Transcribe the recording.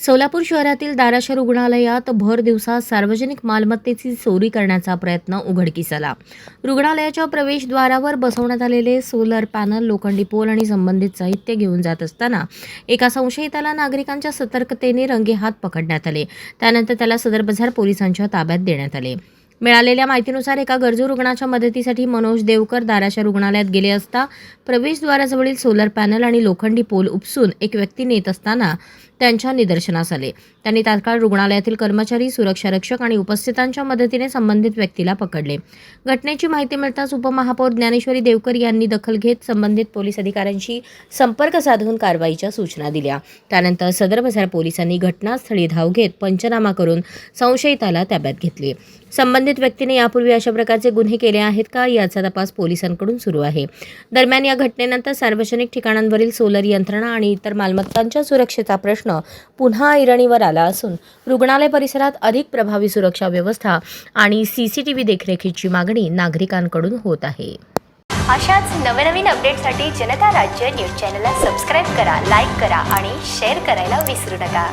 सोलापूर शहरातील दाराशा रुग्णालयात भर दिवसा सार्वजनिक मालमत्तेची चोरी करण्याचा प्रयत्न उघडकीस आला. रुग्णालयाच्या प्रवेशद्वारावर बसवण्यात आलेले सोलर पॅनल, लोखंडी पोल आणि संबंधित साहित्य घेऊन जात असताना एका संशयिताला नागरिकांच्या सतर्कतेने रंगेहात पकडण्यात आले. त्यानंतर त्याला सदर बाजार पोलिसांच्या ताब्यात देण्यात आले. मिळालेल्या माहितीनुसार एका गरजू रुग्णाच्या मदतीसाठी मनोज देवकर दाराशा रुग्णालयात गेले असता प्रवेशद्वाराजवळील सोलर पॅनल आणि लोखंडी पोल उपसून एक व्यक्ती नेत असताना त्यांच्या निदर्शनास आले. त्यांनी तात्काळ रुग्णालयातील कर्मचारी, सुरक्षा रक्षक आणि उपस्थितांच्या मदतीने संबंधित व्यक्तीला पकडले. घटनेची माहिती मिळताच उपमहापौर ज्ञानेश्वरी देवकर यांनी दखल घेत संबंधित पोलीस अधिकाऱ्यांशी संपर्क साधून कारवाईच्या सूचना दिल्या. त्यानंतर सदर बाजार पोलिसांनी घटनास्थळी धाव घेत पंचनामा करून संशयिताला ताब्यात घेतले. संबंधित व्यक्तीने यापूर्वी अशा प्रकारचे गुन्हे केले आहेत का याचा तपास पोलिसांकडून सुरू आहे. दरम्यान या घटनेनंतर सार्वजनिक ठिकाणांवरील सोलर यंत्रणा आणि इतर मालमत्तांच्या सुरक्षेचा प्रश्न पुन्हा ऐरणीवर आला असून रुग्णालय परिसरात अधिक प्रभावी सुरक्षा व्यवस्था आणि CCTV देखरेखीची मागणी नागरिकांकडून होत आहे. अशाच नवनवीन अपडेटसाठी जनता राज्य न्यूज चॅनलला सबस्क्राईब करा, लाईक करा आणि शेअर करायला विसरू नका.